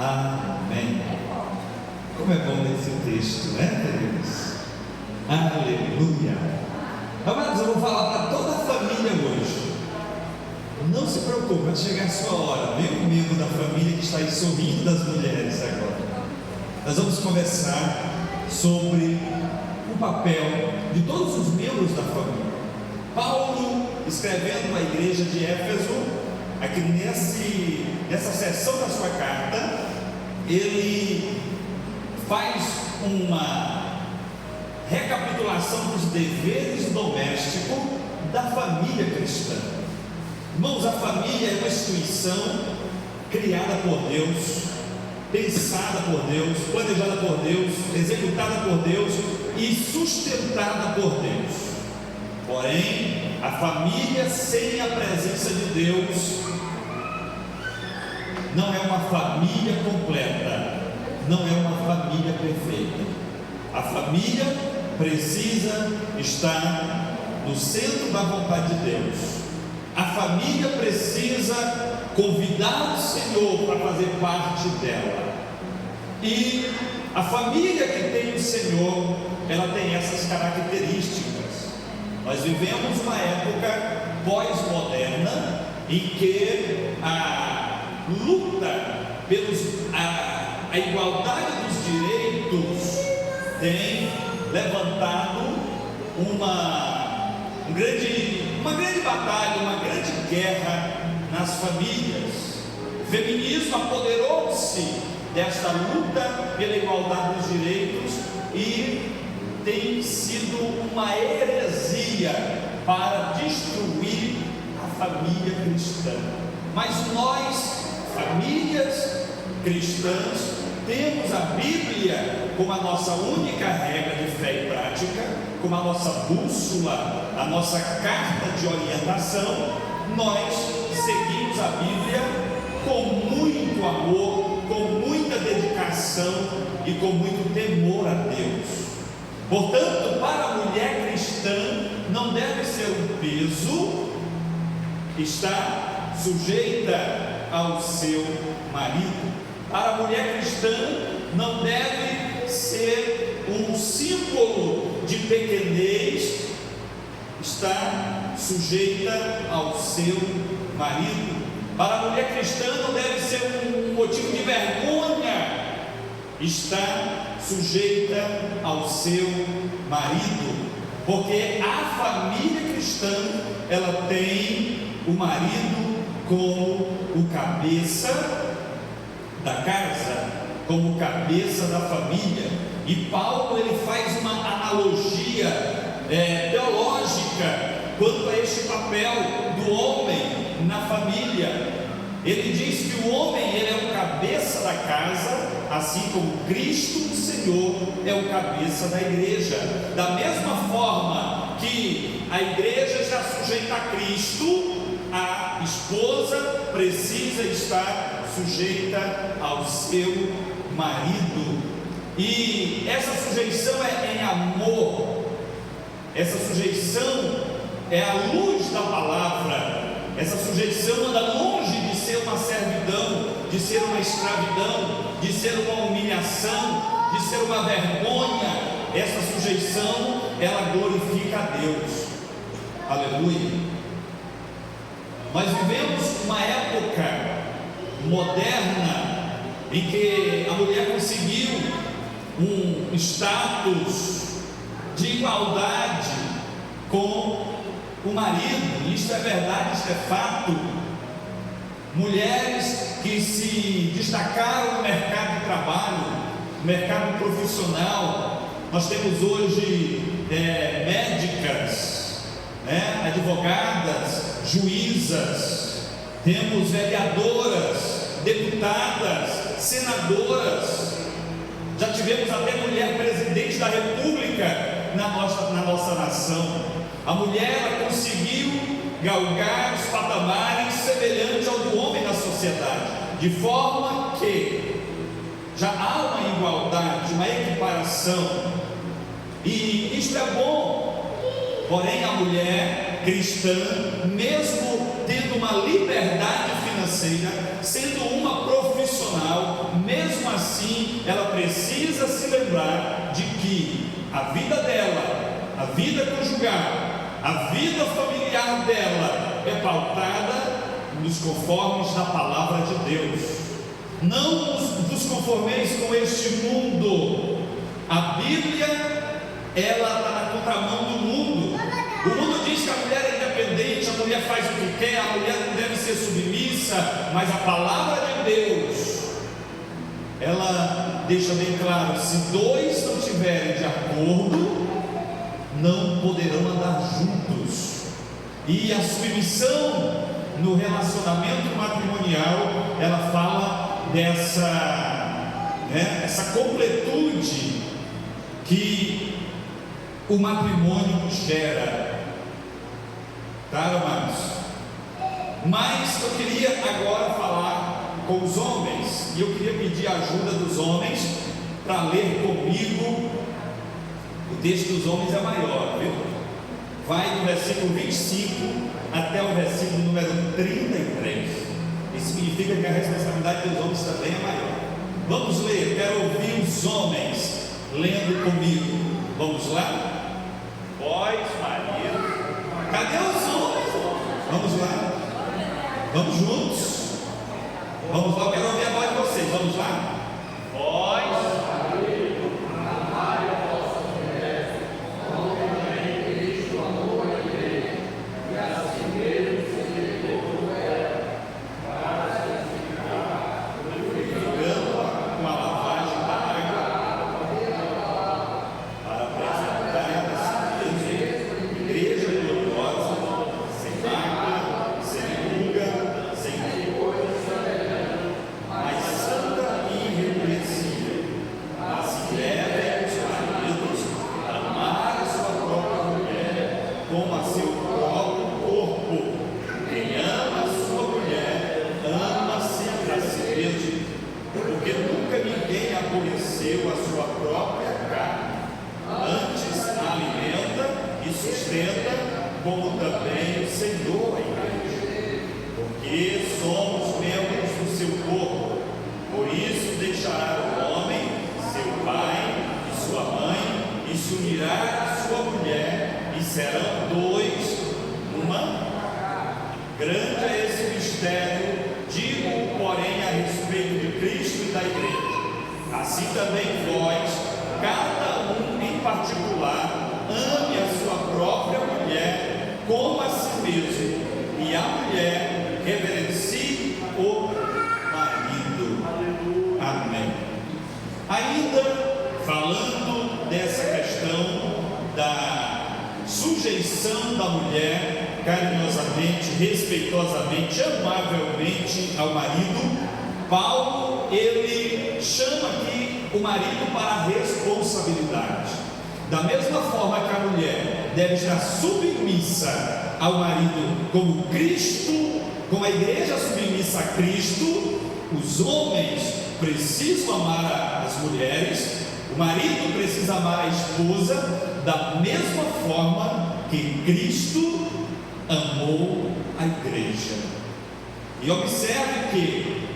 Amém. Como é bom esse texto, né, queridos? Aleluia. Amados, eu vou falar para toda a família hoje. Não se preocupe, vai chegar a sua hora. Vem um membro da família que está aí sorrindo das mulheres agora. Nós vamos conversar sobre o papel de todos os membros da família. Paulo, escrevendo à igreja de Éfeso, aqui nessa seção da sua carta, ele faz uma recapitulação dos deveres domésticos da família cristã. Irmãos, a família é uma instituição criada por Deus, pensada por Deus, planejada por Deus, executada por Deus e sustentada por Deus. Porém, a família sem a presença de Deus não é uma família completa, não é uma família perfeita. A família precisa estar no centro da vontade de Deus. A família precisa convidar o Senhor para fazer parte dela. E a família que tem o Senhor, ela tem essas características. Nós vivemos uma época pós-moderna em que a luta a igualdade dos direitos tem levantado uma grande batalha, uma grande guerra nas famílias. O feminismo apoderou-se desta luta pela igualdade dos direitos e tem sido uma heresia para destruir a família cristã. Mas nós, famílias cristãs, temos a Bíblia como a nossa única regra de fé e prática, como a nossa bússola, a nossa carta de orientação. Nós seguimos a Bíblia com muito amor, com muita dedicação e com muito temor a Deus. Portanto, para a mulher cristã, não deve ser um peso estar sujeita ao seu marido. Para a mulher cristã, não deve ser um símbolo de pequenez estar sujeita ao seu marido. Para a mulher cristã, não deve ser um motivo de vergonha estar sujeita ao seu marido, porque a família cristã, ela tem o marido como o cabeça da casa, como cabeça da família. E Paulo, ele faz uma analogia teológica quanto a este papel do homem na família. Ele diz que o homem, ele é o cabeça da casa, assim como Cristo, o Senhor, é o cabeça da igreja. Da mesma forma que a igreja está sujeita a Cristo, a esposa precisa estar sujeita ao seu marido. E essa sujeição é em amor. Essa sujeição é a luz da palavra. Essa sujeição anda longe de ser uma servidão, de ser uma escravidão, de ser uma humilhação, de ser uma vergonha. Essa sujeição, ela glorifica a Deus. Aleluia. Nós vivemos uma época moderna em que a mulher conseguiu um status de igualdade com o marido. Isto é verdade, isto é fato. Mulheres que se destacaram no mercado de trabalho, no mercado profissional. Nós temos hoje médicas, advogadas, juízas, temos vereadoras, deputadas, senadoras. Já tivemos até mulher presidente da República na nossa nação. A mulher, ela conseguiu galgar os patamares semelhantes ao do homem na sociedade, de forma que já há uma igualdade, uma equiparação, e isto é bom. Porém, a mulher cristã, mesmo tendo uma liberdade financeira, sendo uma profissional, mesmo assim, ela precisa se lembrar de que a vida dela, a vida conjugal, a vida familiar dela é pautada nos conformes da palavra de Deus. Não vos conformeis com este mundo. A Bíblia, ela está na contramão do mundo. O mundo diz que a mulher é independente, a mulher faz o que quer, a mulher não deve ser submissa, mas a palavra de Deus, ela deixa bem claro: se dois não estiverem de acordo, não poderão andar juntos. E a submissão no relacionamento matrimonial, ela fala essa completude que o matrimônio gera, tá, amados? Mas eu queria agora falar com os homens, e eu queria pedir a ajuda dos homens para ler comigo. O texto dos homens é maior, viu? Vai do versículo 25 até o versículo número 33. Isso significa que a responsabilidade dos homens também é maior. Vamos ler, quero ouvir os homens lendo comigo. Vamos lá? Vós, marido. Cadê os homens? Vamos lá. Vamos juntos. Vamos lá, eu quero ouvir a voz de vocês. Vamos lá? Vós. Sujeição da mulher carinhosamente, respeitosamente, amavelmente ao marido. Paulo, ele chama aqui o marido para a responsabilidade. Da mesma forma que a mulher deve estar submissa ao marido, como Cristo, como a igreja submissa a Cristo, os homens precisam amar as mulheres, o marido precisa amar a esposa, da mesma forma que Cristo amou a igreja. E observe que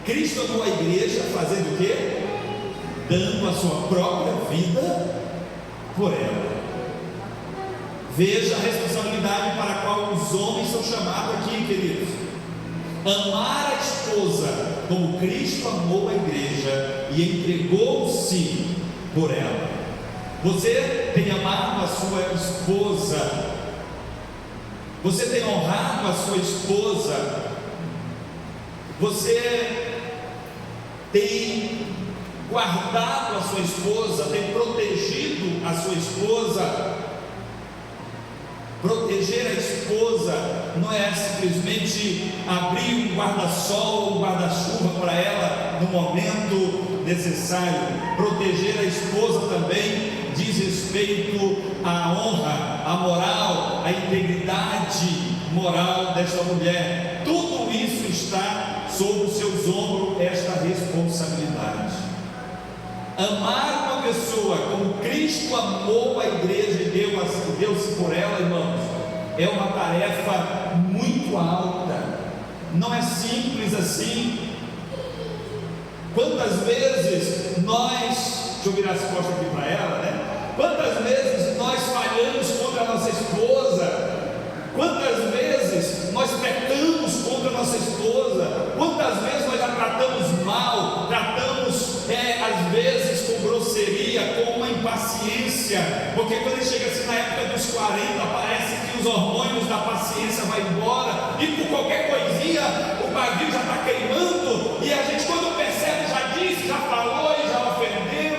Cristo amou a igreja fazendo o quê? Dando a sua própria vida por ela. Veja a responsabilidade para a qual os homens são chamados aqui, queridos: amar a esposa como Cristo amou a igreja e entregou-se por ela. Você tem amado a sua esposa? Você tem honrado a sua esposa? Você tem guardado a sua esposa? Tem protegido a sua esposa? Proteger a esposa não é simplesmente abrir um guarda-sol ou um guarda-chuva para ela no momento necessário. Proteger a esposa também diz respeito à honra, à moral, à integridade moral desta mulher. Tudo isso está sobre os seus ombros, esta responsabilidade. Amar uma pessoa como Cristo amou a igreja e deu-se por ela, irmãos, é uma tarefa muito alta. Não é simples assim. Quantas vezes nós, deixa eu virar as costas aqui para ela, né? Quantas vezes nós falhamos contra a nossa esposa? Quantas vezes nós pecamos contra a nossa esposa? Quantas vezes nós a tratamos mal, tratamos às vezes com grosseria, com uma impaciência? Porque quando chega assim na época dos 40, parece que os hormônios da paciência vão embora, e por qualquer coisinha o pavio já está queimando, e a gente quando percebe já disse, já falou e já ofendeu.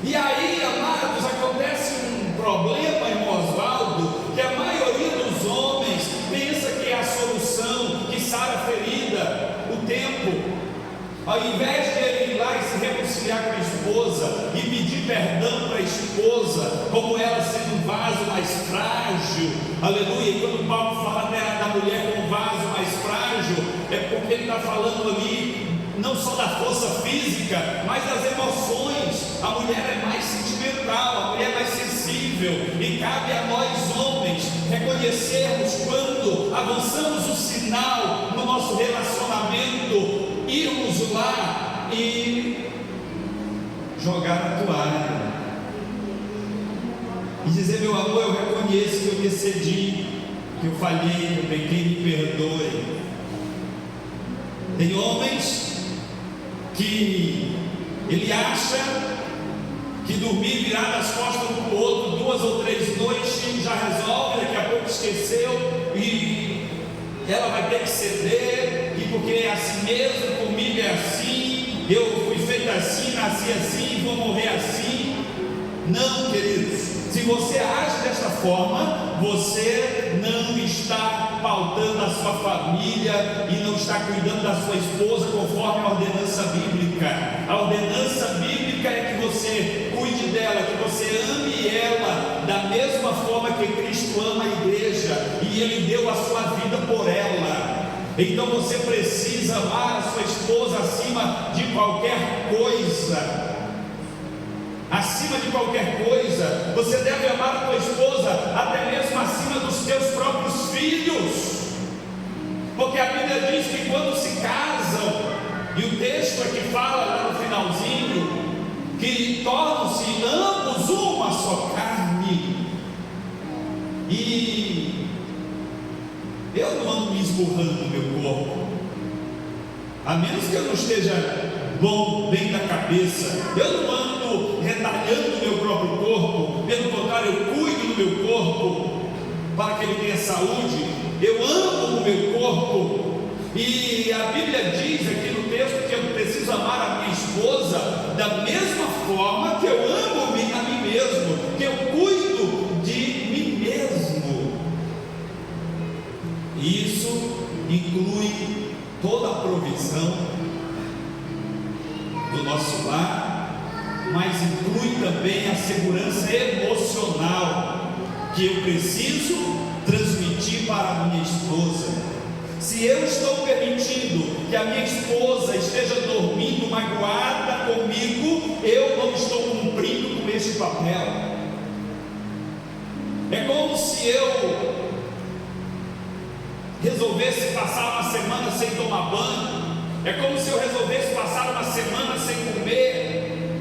E aí, amados, acontece um problema, irmão Oswaldo, que a maioria dos homens pensa que é a solução, que sara a ferida, o tempo. Ao invés de ele ir lá e se reconciliar com a esposa e pedir perdão para a esposa, como ela sendo um vaso mais frágil, aleluia. E quando Paulo fala da mulher como um vaso mais frágil, é porque ele está falando ali não só da força física, mas das emoções. A mulher é mais sentimental, a mulher é mais sensível, e cabe a nós homens reconhecermos quando avançamos o sinal no nosso relacionamento, irmos lá e jogar a toalha e dizer: meu amor, eu reconheço que eu me excedi, que eu falhei, que eu pequei, me perdoe. Tem homens que ele acha que dormir virado as costas um para o outro 2 ou 3 noites já resolve, daqui a pouco esqueceu e ela vai ter que ceder, e porque é assim mesmo, comigo é assim, eu fui feito assim, nasci assim, vou morrer assim. Não, queridos, se você age desta forma, você não está pautando a sua família e não está cuidando da sua esposa conforme a ordenança bíblica. A ordenança bíblica é que você cuide dela, que você ame ela da mesma forma que Cristo ama a igreja, e Ele deu a sua vida por ela. Então você precisa amar a sua esposa acima de qualquer coisa. Acima de qualquer coisa, você deve amar a tua esposa até mesmo acima dos teus próprios filhos, porque a Bíblia diz que quando se casam, e o texto aqui fala lá no finalzinho, que tornam-se ambos uma só carne. E eu não ando me esmurrando no meu corpo, a menos que eu não esteja bom dentro da cabeça. Eu não ando retalhando o meu próprio corpo, pelo contrário, eu cuido do meu corpo para que ele tenha saúde. Eu amo o meu corpo, e a Bíblia diz aqui no texto que eu preciso amar a minha esposa da mesma forma que eu amo a mim mesmo, que eu cuido de mim mesmo. Isso inclui toda a provisão do nosso lar, mas inclui também a segurança emocional que eu preciso transmitir para a minha esposa. Se eu estou permitindo que a minha esposa esteja dormindo magoada comigo, eu não estou cumprindo com este papel. É como se eu resolvesse passar uma semana sem tomar banho. É como se eu resolvesse passar uma semana sem comer.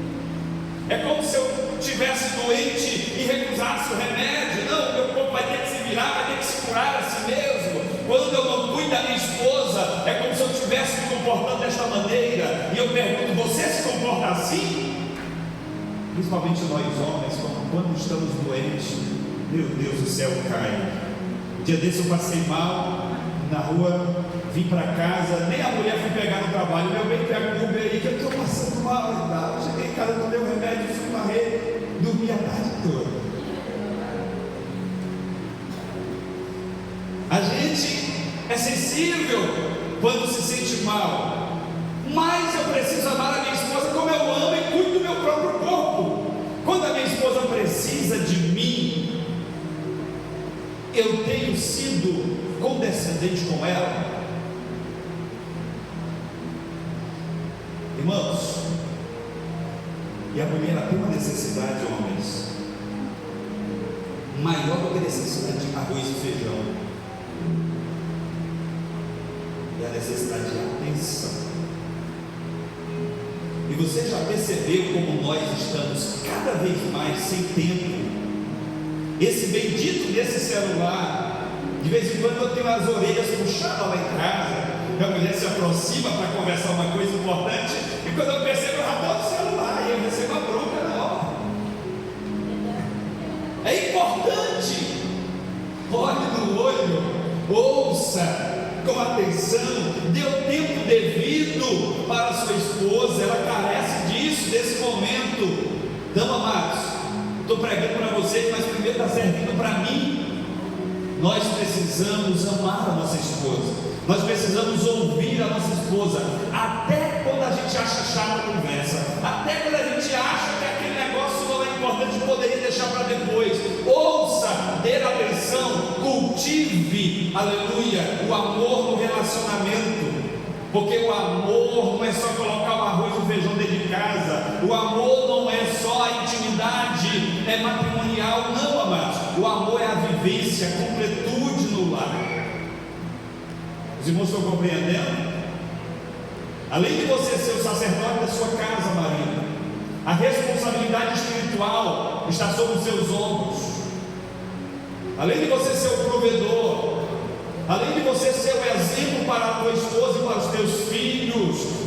É como se eu estivesse doente e recusasse o remédio. Não, meu corpo vai ter que se virar, vai ter que se curar a si mesmo. Quando eu não cuido da minha esposa, é como se eu estivesse me comportando desta maneira. E eu pergunto: você se comporta assim? Principalmente nós homens, quando estamos doentes, meu Deus, o céu cai. Um dia desse eu passei mal na rua, vim para casa, nem a mulher foi pegar no trabalho. Meu bem, pega o Uber aí que eu estou passando mal e tal. Cheguei em casa, tomei o remédio, fui varrer, dormi a tarde toda. A gente é sensível quando se sente mal, mas eu preciso amar a minha esposa como eu amo e cuido do meu próprio corpo. Quando a minha esposa precisa de mim, eu tenho sido condescendente com ela. Irmãos, e a mulher tem uma necessidade, homens, maior do que a necessidade de arroz e feijão, e a necessidade de atenção. E você já percebeu como nós estamos cada vez mais sem tempo? Esse bendito desse celular, de vez em quando eu tenho as orelhas puxadas lá em casa, a mulher se aproxima para conversar uma coisa importante, e quando eu percebo, eu já estou no celular e eu recebo a bronca na hora. É importante. Olhe no olho, ouça com atenção, dê o tempo devido para a sua esposa, ela carece disso, desse momento. Então, amados, estou pregando para vocês, mas primeiro está servindo para mim. Nós precisamos amar a nossa esposa, nós precisamos ouvir a nossa esposa, até quando a gente acha chata a conversa, até quando a gente acha que aquele negócio não é importante, poderia deixar para depois. Ouça, dê atenção, cultive, aleluia, o amor no relacionamento, porque o amor não é só colocar o arroz e o feijão dentro de casa, o amor não é só a intimidade matrimonial, não, amados. O amor é a vivência, a completude no lar. Os irmãos estão compreendendo? Além de você ser o sacerdote da sua casa, marido, a responsabilidade espiritual está sobre os seus ombros. Além de você ser o provedor, além de você ser o exemplo para a tua esposa e para os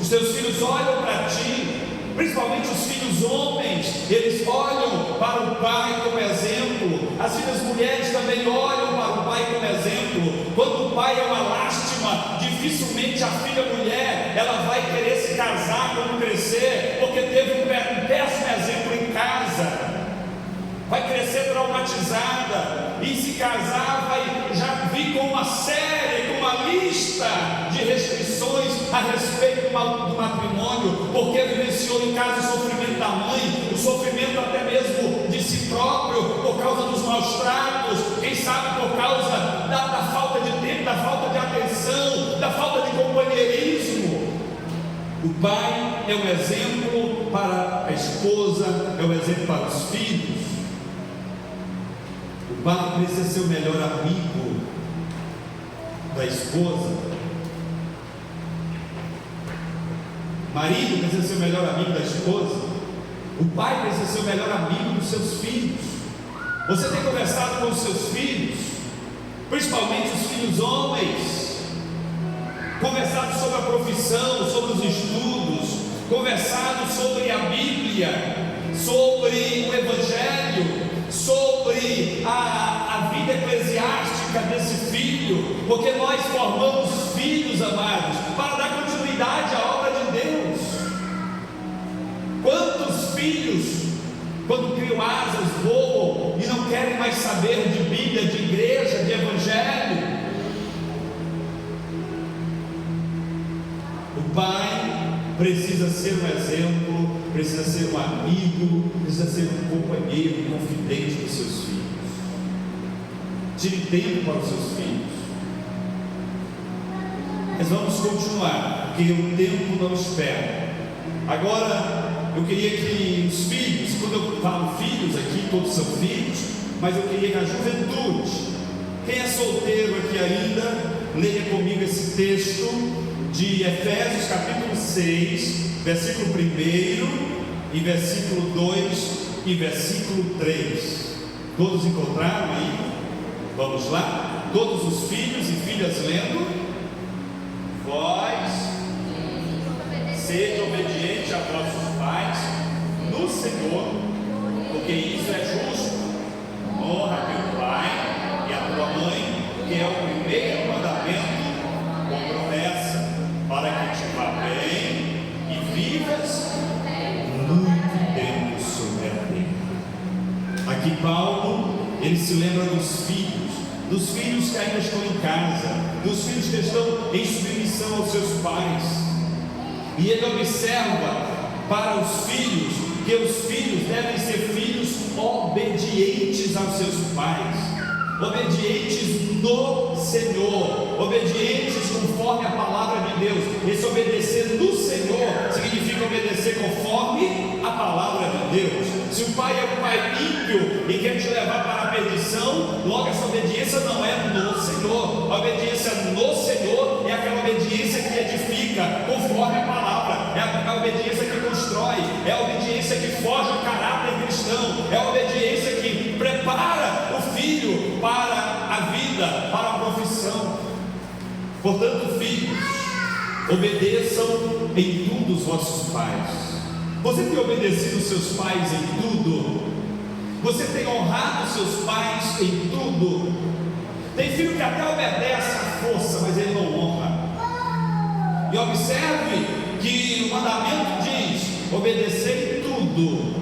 teus filhos olham para ti, principalmente os filhos homens, eles olham para o pai como exemplo, as filhas mulheres também olham para o pai como exemplo. Quando o pai é uma lástima, dificilmente a filha mulher, ela vai querer se casar quando crescer, porque teve um péssimo exemplo em casa, vai crescer traumatizada, e se casar vai já vir com uma série, com uma lista de restrições a respeito do matrimônio, porque vivenciou em casa o sofrimento da mãe, o sofrimento até mesmo de si próprio, por causa dos maus tratos, quem sabe por causa da falta de tempo, da falta de atenção, da falta de companheirismo. O pai é um exemplo para a esposa, é um exemplo para os filhos. O pai precisa ser o melhor amigo da esposa. O marido precisa ser o melhor amigo da esposa. O pai precisa ser o melhor amigo dos seus filhos. Você tem conversado com os seus filhos, principalmente os filhos homens, conversado sobre a profissão, sobre os estudos, conversado sobre a Bíblia, sobre o Evangelho, sobre a vida eclesiástica desse filho, porque nós formamos filhos, amados, para dar continuidade à obra de Deus. Quantos filhos, quando criam asas, voam e não querem mais saber de Bíblia, de igreja, de Evangelho? O pai precisa ser um exemplo, precisa ser um amigo, precisa ser um companheiro, um confidente dos seus filhos. Tire tempo para os seus filhos. Mas vamos continuar, porque o tempo não espera. Agora, eu queria que os filhos, quando eu falo filhos aqui, todos são filhos, mas eu queria que a juventude, quem é solteiro aqui ainda, leia comigo esse texto de Efésios capítulo 6, versículo 1 e versículo 2 e versículo 3. Todos encontraram aí? Vamos lá? Todos os filhos e filhas lendo. Vós sede obediente a vossos pais no Senhor, porque isso é justo. Honra teu pai e a tua mãe, que é o primeiro mandamento com promessa, para que te vá bem e vivas muito tempo sobre a terra. Aqui Paulo, ele se lembra dos filhos que ainda estão em casa, dos filhos que estão em submissão aos seus pais, e ele observa para os filhos, que os filhos devem ser filhos obedientes aos seus pais, obedientes no Senhor, obedientes conforme a palavra de Deus. Esse obedecer no Senhor significa obedecer conforme a palavra de Deus. Se o pai é um pai ímpio e quer te levar para a perdição, logo essa obediência não é no Senhor. A obediência no Senhor é aquela obediência que edifica, Portanto, filhos, obedeçam em tudo os vossos pais. Você tem obedecido os seus pais em tudo? Você tem honrado os seus pais em tudo? Tem filho que até obedece à força, mas ele não honra. E observe que o mandamento diz: obedecer em tudo,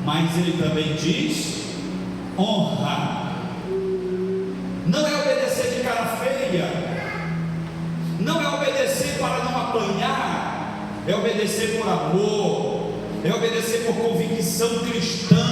mas ele também diz: honra. Não é obedecer de cara feia, não é obedecer para não apanhar, é obedecer por amor, é obedecer por convicção cristã.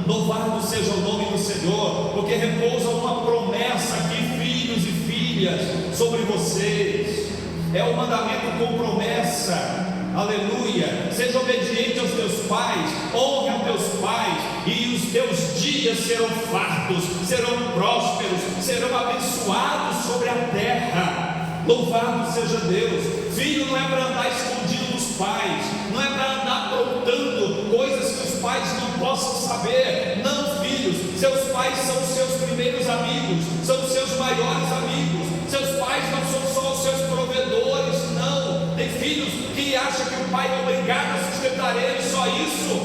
Louvado seja o nome do Senhor, porque repousa uma promessa aqui, filhos e filhas, sobre vocês. É um mandamento com promessa. Aleluia. Seja obediente aos teus pais, honre aos teus pais, e os teus dias serão fartos, serão prósperos, serão abençoados sobre a terra. Louvado seja Deus. Filho não é para andar escondido dos pais, não é para andar aprontando coisas que os pais não possam saber. Não, filhos, seus pais são os seus primeiros amigos, são os seus maiores amigos. Seus pais não são só os seus provedores, não. Tem filhos que acham que o pai é obrigado a sustentar ele, só isso.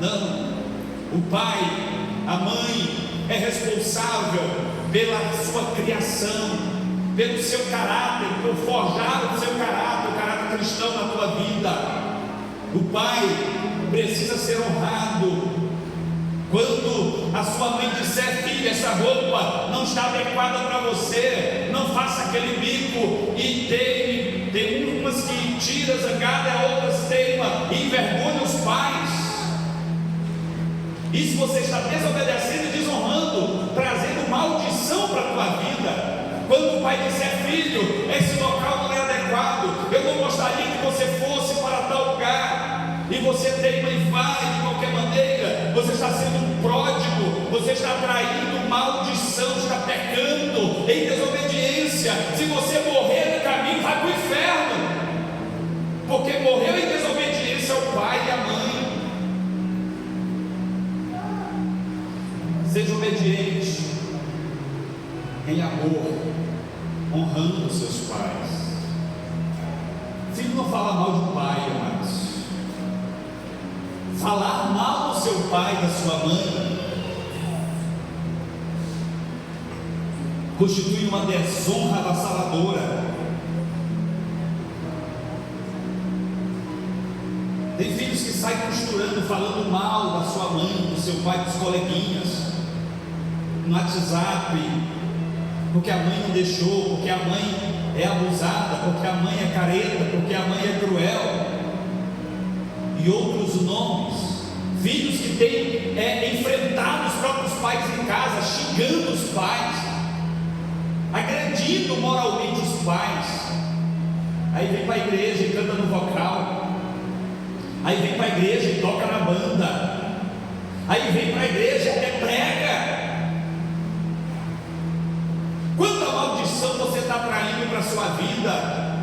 Não, o pai, a mãe é responsável pela sua criação, pelo seu caráter, por forjar o seu caráter, o caráter cristão na tua vida. O pai precisa ser honrado. Quando a sua mãe disser: filho, essa roupa não está adequada para você, não faça aquele bico, e tem umas que tira zangada, outras teima e envergonha os pais. Isso você está desobedecendo e desonrando, trazendo maldição para a tua vida. Quando o pai disser: filho, esse local não é adequado, eu não gostaria que você fosse para tal lugar, e você teima e vai de qualquer maneira, você está sendo um pródigo, você está traindo maldição, está pecando em desobediência. Se você morrer no caminho, vai para o inferno, porque morreu em desobediência ao pai e à mãe. Seja obediente em amor, honrando os seus pais. Filho não fala mal de pai, amados. Falar mal do seu pai, da sua mãe, constitui uma desonra avassaladora. Tem filhos que saem costurando, falando mal da sua mãe, do seu pai, dos coleguinhas, no WhatsApp, porque a mãe não deixou, porque a mãe é abusada, porque a mãe é careta, porque a mãe é cruel, e outros nomes. Filhos que têm enfrentado os próprios pais em casa, xingando os pais, agredindo moralmente os pais. Aí vem para a igreja e canta no vocal, aí vem para a igreja e toca na banda, aí vem para a igreja e até prega. Quanta maldição você está traindo para a sua vida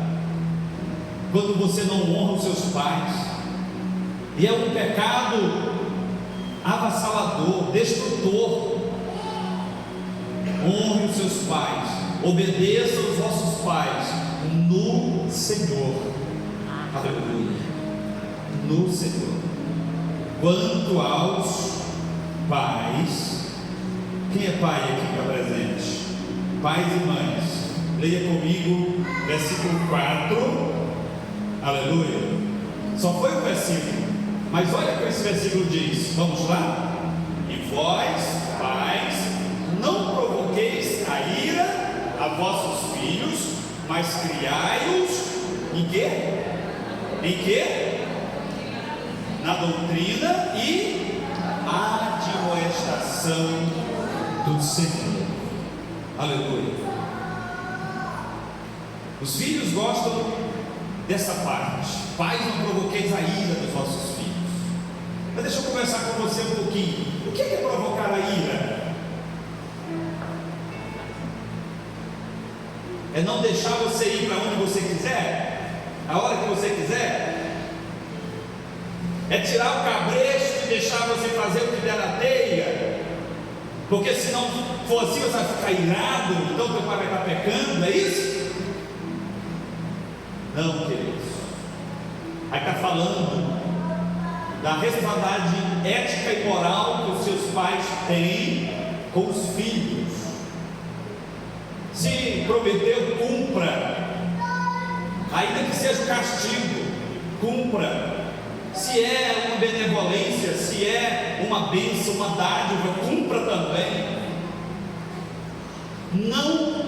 quando você não honra os seus pais. E é um pecado avassalador, destrutor. Honre os seus pais, obedeça os vossos pais no Senhor. Aleluia. No Senhor. Quanto aos pais, quem é pai aqui para presente? Pais e mães, leia comigo versículo 4. Aleluia. Só foi um versículo, mas olha o que esse versículo diz. Vamos lá? E vós, pais, não provoqueis a ira a vossos filhos, mas criai-os em quê? Em quê? Na doutrina e admoestação do Senhor. Aleluia. Os filhos gostam dessa parte. Pais, não provoqueis a ira dos vossos filhos. Mas deixa eu conversar com você um pouquinho. O que é provocar a ira? É não deixar você ir para onde você quiser, a hora que você quiser. É tirar o cabresto e deixar você fazer o que der na telha, porque se não for assim você vai ficar irado, então teu pai vai estar pecando, é isso? Não, queridos. Aí está falando da responsabilidade ética e moral que os seus pais têm com os filhos. Se prometeu, cumpra. Ainda que seja castigo, cumpra. Se é uma benevolência, se é uma bênção, uma dádiva, cumpra também. Não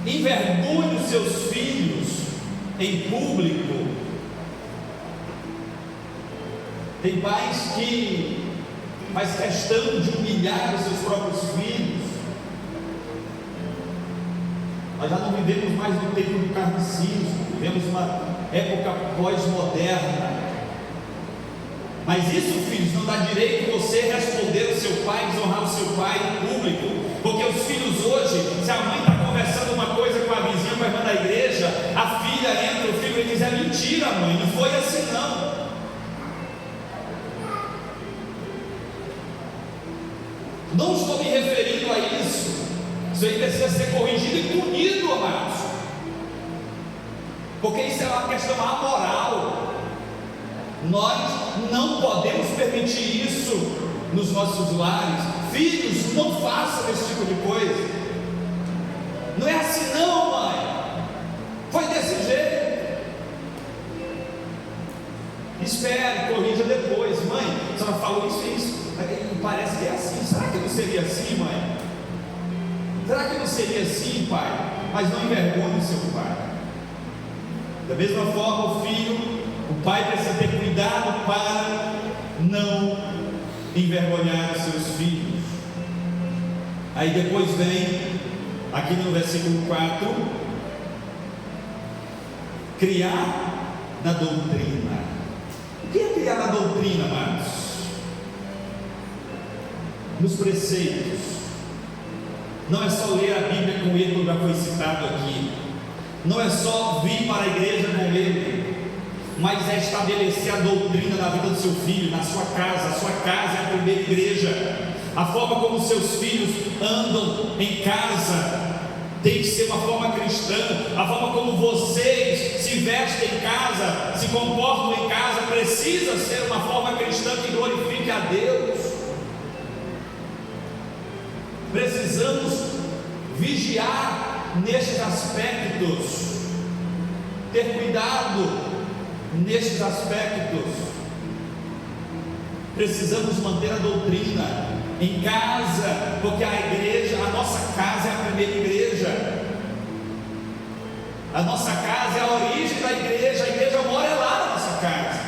envergonhe os seus filhos em público. Tem pais que faz questão de humilhar os seus próprios filhos. Nós já não vivemos mais no tempo do carnicismo, vivemos uma época pós-moderna. Mas isso, filhos, não dá direito você responder o seu pai, desonrar o seu pai em público. Porque os filhos hoje, se a mãe está conversando uma coisa com a vizinha, com a irmã da igreja, a filha entra, o filho diz: é mentira, mãe, não foi assim não. Não estou me referindo a isso. Isso aí precisa ser corrigido e punido, amados. Porque isso é uma questão amoral. Nós não podemos permitir isso nos nossos lares. Filhos, não façam esse tipo de coisa. Não é assim não, mãe. Foi desse jeito. Espere, corrija depois. Mãe, a senhora falou isso e isso. Parece que é assim. Será que não seria assim, mãe? Será que não seria assim, pai? Mas não envergonhe o seu pai. Da mesma forma, o filho, o pai precisa ter cuidado para não envergonhar os seus filhos. Aí depois vem, aqui no versículo 4, criar na doutrina. O que é criar na doutrina, amados? Nos preceitos. Não é só ler a Bíblia com ele, como já foi citado aqui. Não é só vir para a igreja com ele, mas é estabelecer a doutrina na vida do seu filho, na sua casa. A sua casa é a primeira igreja. A forma como seus filhos andam em casa tem que ser uma forma cristã. A forma como vocês se vestem em casa, se comportam em casa, precisa ser uma forma cristã que glorifique a Deus. Precisamos vigiar nestes aspectos, ter cuidado nestes aspectos. Precisamos manter a doutrina em casa, porque a igreja, a nossa casa é a primeira igreja. A nossa casa é a origem da igreja. A igreja mora lá na nossa casa.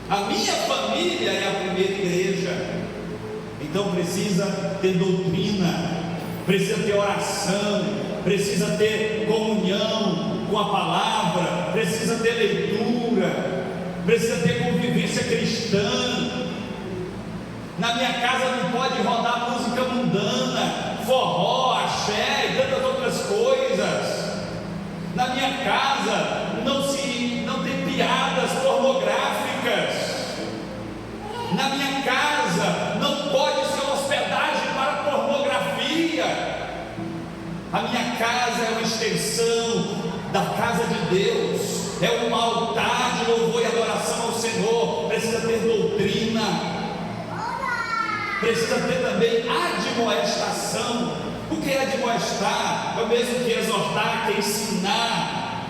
A minha família é a primeira igreja. Então precisa ter doutrina, precisa ter oração, precisa ter comunhão com a palavra, precisa ter leitura, precisa ter convivência cristã. Na minha casa não pode rodar música mundana, forró, axé e tantas outras coisas. Na minha casa não tem piadas pornográficas. Na minha casa não pode ser uma hospedagem para pornografia. A minha casa é uma extensão da casa de Deus, é um altar de louvor e adoração ao Senhor. Precisa ter doutrina, precisa ter também admoestação. O que é admoestar? É o mesmo que exortar, que ensinar,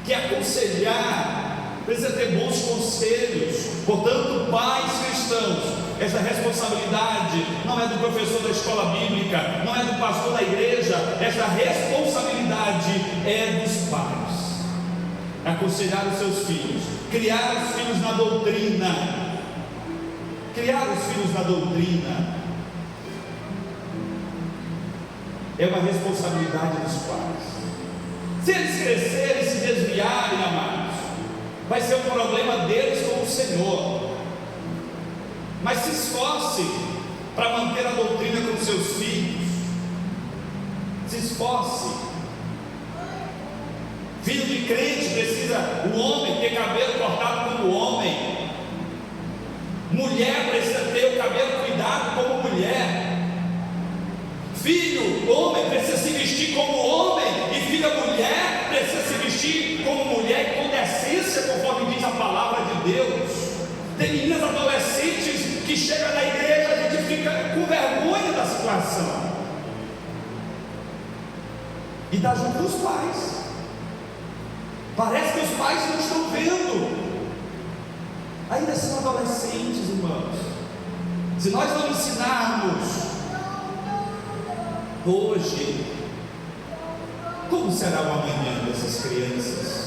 que aconselhar. Precisa ter bons conselhos. Portanto, pais cristãos, essa responsabilidade não é do professor da escola bíblica, não é do pastor da igreja. Essa responsabilidade é dos pais. Aconselhar os seus filhos, criar os filhos na doutrina. Criar os filhos na doutrina é uma responsabilidade dos pais. Se eles crescerem e se desviarem, amados, vai ser um problema deles com o Senhor. Mas se esforce para manter a doutrina com seus filhos. Se esforce. Filho de crente precisa, o homem, ter cabelo cortado como homem. Mulher precisa ter o cabelo cuidado como mulher. Filho, homem, precisa se vestir como homem. E filha mulher precisa se vestir vestir como mulher com decência, conforme diz a palavra de Deus. Tem meninas adolescentes que chegam na igreja, a gente fica com vergonha da situação. E dá junto dos pais. Parece que os pais não estão vendo. Ainda são adolescentes, irmãos. Se nós não ensinarmos hoje, como será o amanhã dessas crianças?